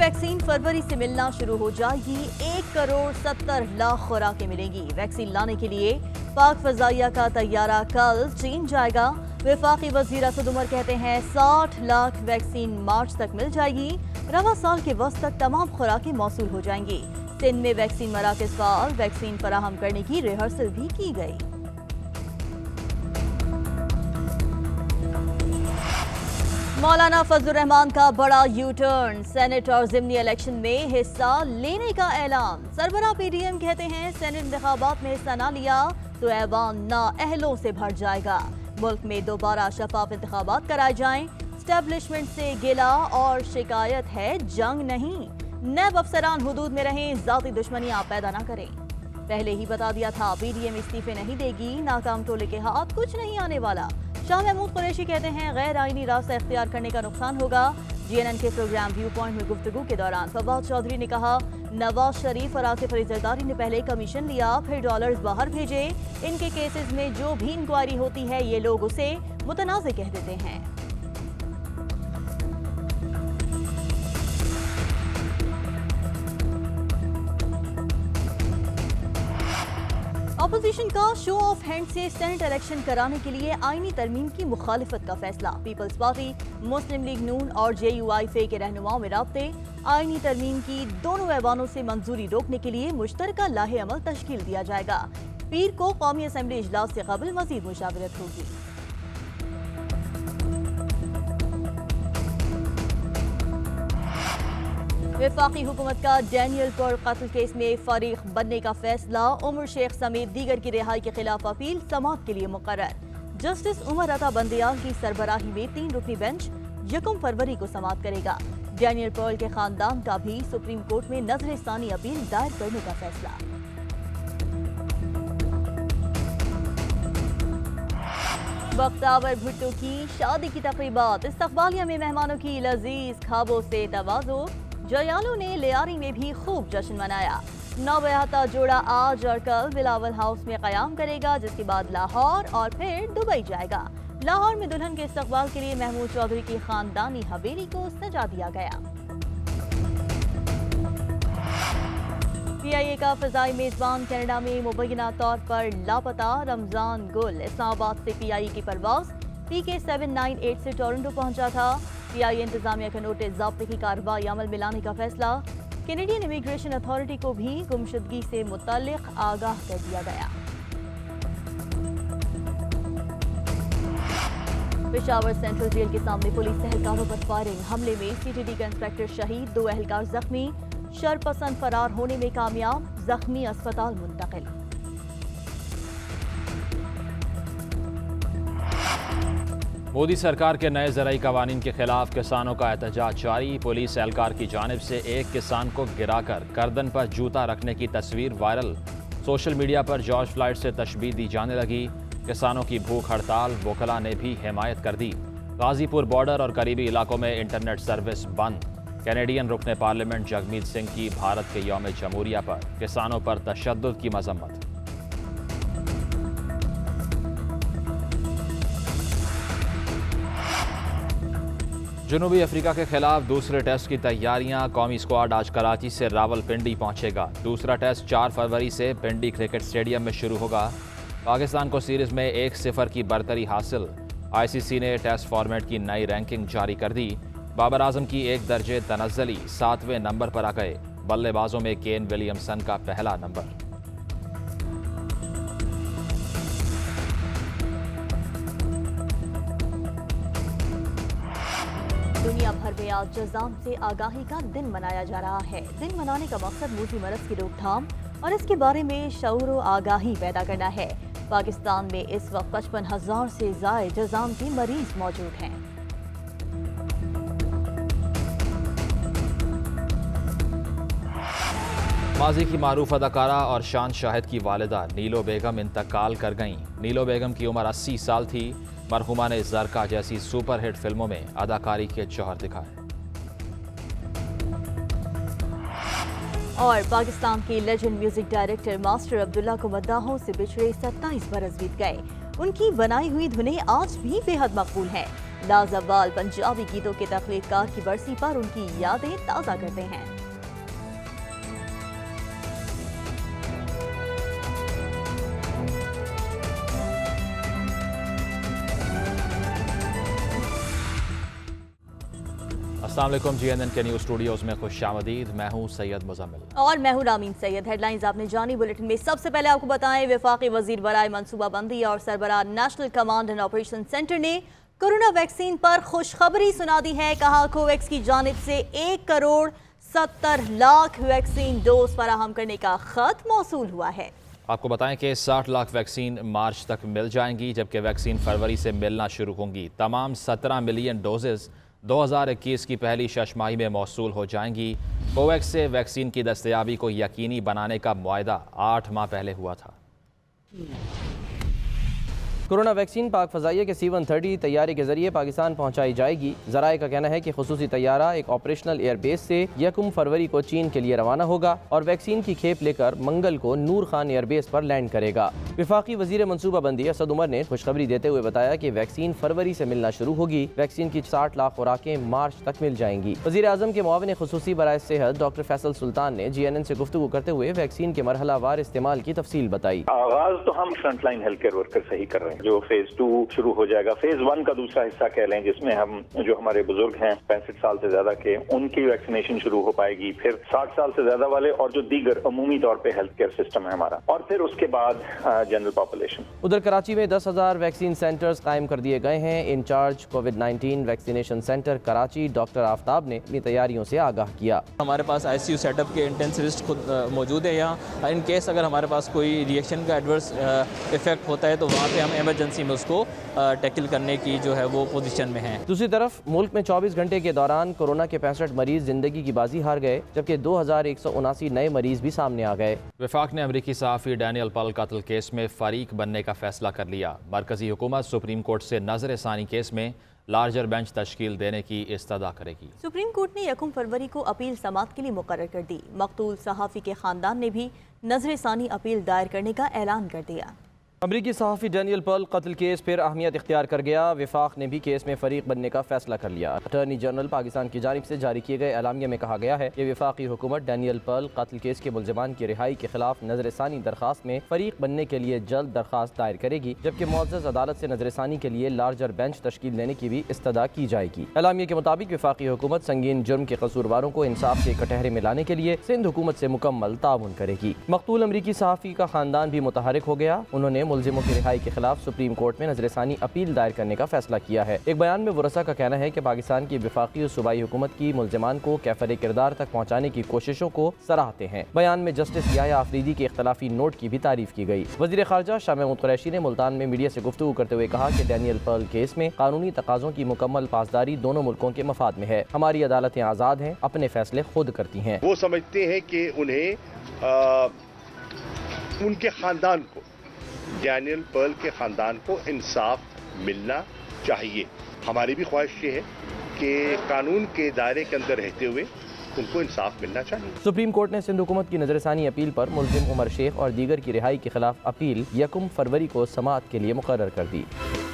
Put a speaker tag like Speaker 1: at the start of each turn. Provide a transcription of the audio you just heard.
Speaker 1: Vaccine फरवरी से मिलना शुरू हो जाएगी। 1,70,00,000 खुराकें मिलेंगी। वैक्सीन लाने के लिए पाक फजाइया का तैयारा कल चीन जाएगा। वफाकी वजीर असद उमर कहते हैं 60 लाख वैक्सीन मार्च तक मिल जाएगी। रवा साल के वस्त तक तमाम खुराकें मौसूल हो जाएंगी। सिंध में वैक्सीन मराकज़ फाल, वैक्सीन फराहम करने की रिहर्सल भी की गई। मौलाना फजलुर रहमान का बड़ा यू टर्न, सेनेट और ज़िमनी इलेक्शन में हिस्सा लेने का ऐलान। सरबराह पीडीएम कहते हैं सेनेट इंतखाबात में हिस्सा ना लिया तो ऐवान नाअहलों से भर जाएगा। मुल्क में दोबारा शफाफ इंतखाबात कराए जाएं। स्टैब्लिशमेंट से गिला और शिकायत है, जंग नहीं। नैब अफसरान हुदूद में रहें, जाती दुश्मनियां पैदा ना करें। पहले ही बता दिया था पीडीएम इस्तीफे नहीं देगी, नाकाम टोले के हाथ कुछ नहीं आने वाला। शाह महमूद कुरैशी कहते हैं गैर आईनी रास्ता इख्तियार करने का नुकसान होगा। जीएनएन के प्रोग्राम व्यू पॉइंट में गुफ्तगू के दौरान फवाद चौधरी ने कहा, नवाज शरीफ और आसिफ अली जरदारी ने पहले कमीशन लिया, फिर डॉलर्स बाहर भेजे। इनके केसेस में जो भी इंक्वायरी होती है ये लोग उसे मुतनाज़े कह देते हैं। अपोजिशन का शो ऑफ हैंड से सेनेट इलेक्शन कराने के लिए आईनी तरमीम की मुखालिफत का फैसला। पीपल्स पार्टी, मुस्लिम लीग नून और JUIF के रहनुमाओं में राब्ते। आईनी तरमीम की दोनों ऐवानों से मंजूरी रोकने के लिए मुश्तरका लाहे अमल तश्कील दिया जाएगा। पीर को कौमी असम्बली इजलास से कबल मजीद मुशावरत होगी। वफाकी हुकूमत का डैनियल पर कत्ल केस में फरीक बनने का फैसला। उमर शेख समेत दीगर की रिहाई के खिलाफ अपील समाअत के लिए मुकर्रर। जस्टिस उमर अता बंदियाल की सरबराही में 3 रुकनी बेंच 1 फरवरी को समाअत करेगा। डैनियल पर्ल के खानदान का भी सुप्रीम कोर्ट में नजर सानी अपील दायर करने का फैसला। बख्तावर भुट्टो की शादी की तकरीबात, इस्तकबालिया में मेहमानों की लजीज खाबों से तवाज़ो। जयालों ने लियारी में भी खूब जश्न मनाया। नौबयाता जोड़ा आज और कल बिलावल हाउस में क़याम करेगा, जिसके बाद लाहौर और फिर दुबई जाएगा। लाहौर में दुल्हन के इस्तकबाल के लिए महमूद चौधरी की खानदानी हवेली को सजा दिया गया। PIA का फ़ज़ाई मेज़बान कनाडा में मुबैना तौर पर लापता। रमज़ान गुल इस्लामाबाद से PIA की परवाज़ PK798 से टोरंटो पहुंचा था। PIA इंतजामिया का नोटिस ज़ाब्ते की कार्रवाई अमल में लाने का फैसला। कैनेडियन इमिग्रेशन अथॉरिटी को भी गुमशुदगी से मुतल्लिक आगाह कर दिया गया। पेशावर सेंट्रल जेल के सामने पुलिस एहलकारों पर फायरिंग। हमले में CTD का इंस्पेक्टर शहीद, 2 एहलकार जख्मी। शरपसंद फरार होने में कामयाब, जख्मी अस्पताल मुंतकिल।
Speaker 2: मोदी सरकार के नए ज़राई कवानीन के खिलाफ किसानों का एहतजाज जारी। पुलिस एहलकार की जानिब से एक किसान को गिराकर गर्दन पर जूता रखने की तस्वीर वायरल। सोशल मीडिया पर जॉर्ज फ्लॉयड से तशबीह दी जाने लगी। किसानों की भूख हड़ताल, वकला ने भी हिमायत कर दी। गाजीपुर बॉर्डर और करीबी इलाकों में इंटरनेट सर्विस बंद। कैनेडियन रुकने पार्लियामेंट जगमीत सिंह की भारत के यौम जमहूरिया पर किसानों पर तशद्दुद की मजम्मत। जनूबी अफ्रीका के खिलाफ दूसरे टेस्ट की तैयारियां। कौमी स्क्वाड आज कराची से रावलपिंडी पहुंचेगा। दूसरा टेस्ट 4 फरवरी से पिंडी क्रिकेट स्टेडियम में शुरू होगा। पाकिस्तान को सीरीज में 1-0 की बरतरी हासिल। ICC ने टेस्ट फॉर्मेट की नई रैंकिंग जारी कर दी। बाबर आजम की 1 दर्जे तनज़्ज़ुली 7वें नंबर पर आ गए। बल्लेबाजों में केन विलियमसन का पहला नंबर।
Speaker 1: दुनिया भर में आज जज़ाम से आगाही का दिन मनाया जा रहा है। दिन मनाने का मकसद मूसी मरज़ की रोकथाम और इसके बारे में शऊर व आगाही पैदा करना है। पाकिस्तान में इस वक्त 55,000 से ज़ायद जज़ाम के मरीज मौजूद हैं।
Speaker 2: माजी की मारूफ अदाकारा और शान शाहिद की वालिदा नीलो बेगम इंतकाल कर गईं। नीलो बेगम की उम्र 80 साल थी। मरहुमा ने ज़रका जैसी सुपरहिट फिल्मों में अदाकारी के जौहर दिखाए।
Speaker 1: और पाकिस्तान के legend music director master Abdullah को मद्दाहों से बिछड़े 27 बरस बीत गए। उनकी बनाई हुई धुनें आज भी बेहद मकबूल हैं। لازوال پنجابی گیتوں کے تخلیق کار کی برسی پر ان کی یادیں تازہ کرتے ہیں۔
Speaker 2: السلام علیکم، GNN کے نیوز اسٹوڈیوز میں خوش آمدید۔ میں ہوں سید مزمل
Speaker 1: اور میں ہوں رامین سید۔ ہیڈ لائنز آپ نے جانی، بلیٹن میں سب سے پہلے آپ کو بتائیں وفاقی وزیر برائے منصوبہ بندی اور سربراہ national command and operation centre نے کورونا ویکسین پر خوشخبری سنا دی ہے۔ کہا کوویکس کی جانب سے 1,70,00,000 ویکسین ڈوز فراہم کرنے کا خط موصول ہوا ہے۔
Speaker 2: آپ کو بتائیں کہ 60 لاکھ ویکسین مارچ تک مل جائیں گی، جبکہ ویکسین فروری سے ملنا شروع ہوں گی۔ تمام 17 ملین ڈوزز 2021 کی پہلی 6 ماہی میں موصول ہو جائیں گی۔ کوویکس سے ویکسین کی دستیابی کو یقینی بنانے کا معاہدہ 8 ماہ پہلے ہوا تھا۔
Speaker 3: کورونا ویکسین پاک فضائیہ کے C-130 طیارے کے ذریعے پاکستان پہنچائی جائے گی۔ ذرائع کا کہنا ہے کہ خصوصی طیارہ ایک آپریشنل ایئر بیس سے 1 فروری کو چین کے لیے روانہ ہوگا اور ویکسین کی کھیپ لے کر منگل کو نور خان ایئر بیس پر لینڈ کرے گا۔ وفاقی وزیر منصوبہ بندی اسد عمر نے خوشخبری دیتے ہوئے بتایا کہ ویکسین فروری سے ملنا شروع ہوگی۔ ویکسین کی 60 لاکھ خوراکیں مارچ تک مل جائیں گی۔ وزیر اعظم کے معاون خصوصی برائے صحت ڈاکٹر فیصل سلطان نے GNN سے گفتگو کرتے ہوئے ویکسین کے مرحلہ وار استعمال کی تفصیل بتائی۔
Speaker 4: آغاز تو ہم front line health care worker سے ہی کر رہے ہیں، جو فیز 2 شروع ہو جائے گا۔ فیز 1 کا دوسرا حصہ کہہ لیں، جس میں ہم جو ہمارے بزرگ ہیں 65 سال سے زیادہ کے، ان کی ویکسینیشن شروع ہو پائے گی۔ پھر 60 سال سے زیادہ والے اور جو دیگر عمومی طور پہ ہیلتھ کیئر سسٹم ہے ہمارا، اور پھر اس کے بعد جنرل پاپولیشن۔
Speaker 3: ادھر کراچی میں 10,000 ویکسین سینٹرز قائم کر دیے گئے ہیں۔ انچارج کووڈ-19 vaccination centre Karachi doctor Aftab نے اپنی تیاریوں سے آگاہ کیا۔
Speaker 5: ہمارے پاس ICU سیٹ اپ کے انٹینسوسٹ خود موجود ہے یہاں۔ ان کیس اگر ہمارے پاس کوئی ریئیکشن کا ایڈورس ایفیکٹ ہوتا ہے تو وہاں پہ ہم ایمرجنسی میں اس کو ٹیکل کرنے کی جو ہے وہ پوزیشن میں ہیں۔
Speaker 3: دوسری طرف ملک میں 24 گھنٹے کے دوران کورونا کے 65 مریض زندگی کی بازی ہار گئے، جبکہ 2,179 نئے مریض بھی سامنے آ گئے۔
Speaker 2: وفاق نے امریکی صحافی ڈینیل پل قتل کیس میں فریق بننے کا فیصلہ کر لیا۔ مرکزی حکومت سپریم کورٹ سے نظر ثانی کیس میں لارجر بینچ تشکیل دینے کی استدعا کرے گی۔
Speaker 1: سپریم کورٹ نے 1 فروری کو اپیل سماعت کے لیے مقرر کر دی۔ مقتول صحافی کے خاندان نے بھی نظر ثانی اپیل دائر کرنے کا اعلان کر دیا۔
Speaker 3: امریکی صحافی ڈینیل پل قتل کیس پھر اہمیت اختیار کر گیا۔ وفاق نے بھی کیس میں فریق بننے کا فیصلہ کر لیا۔ اٹارنی جنرل پاکستان کی جانب سے جاری کیے گئے اعلامیہ میں کہا گیا ہے کہ وفاقی حکومت ڈینیل پل قتل کیس کے ملزمان کی رہائی کے خلاف نظر ثانی درخواست میں فریق بننے کے لیے جلد درخواست دائر کرے گی، جبکہ معزز عدالت سے نظر ثانی کے لیے لارجر بینچ تشکیل دینے کی بھی استدعا کی جائے گی۔ اعلامیہ کے مطابق وفاقی حکومت سنگین جرم کے قصورواروں کو انصاف کے کٹہرے میں لانے کے لیے سندھ حکومت سے مکمل تعاون کرے گی۔ مقتول امریکی صحافی کا خاندان بھی متحرک ہو گیا۔ انہوں نے ملزموں کی رہائی کے خلاف سپریم کورٹ میں نظر ثانی اپیل دائر کرنے کا فیصلہ کیا ہے۔ ایک بیان میں ورثاء کا کہنا ہے کہ پاکستان کی وفاقی اور صوبائی حکومت کی ملزمان کو کیفر کردار تک پہنچانے کی کوششوں کو سراہتے ہیں۔ بیان میں جسٹس یحییٰ آفریدی کے اختلافی نوٹ کی بھی تعریف کی گئی۔ وزیر خارجہ شاہ محمود قریشی نے ملتان میں میڈیا سے گفتگو کرتے ہوئے کہا کہ ڈینیل پرل کیس میں قانونی تقاضوں کی مکمل پاسداری دونوں ملکوں کے مفاد میں ہے۔ ہماری عدالتیں آزاد ہیں، اپنے فیصلے خود کرتی ہیں۔
Speaker 6: وہ سمجھتے ہیں کہ انہیں ان کے خاندان کو، ڈینیل پرل کے خاندان کو انصاف ملنا چاہیے۔ ہماری بھی خواہش یہ ہے کہ قانون کے دائرے کے اندر رہتے ہوئے ان کو انصاف ملنا چاہیے۔
Speaker 3: سپریم کورٹ نے سندھ حکومت کی نظر ثانی اپیل پر ملزم عمر شیخ اور دیگر کی رہائی کے خلاف اپیل 1 فروری کو سماعت کے لیے مقرر کر دی۔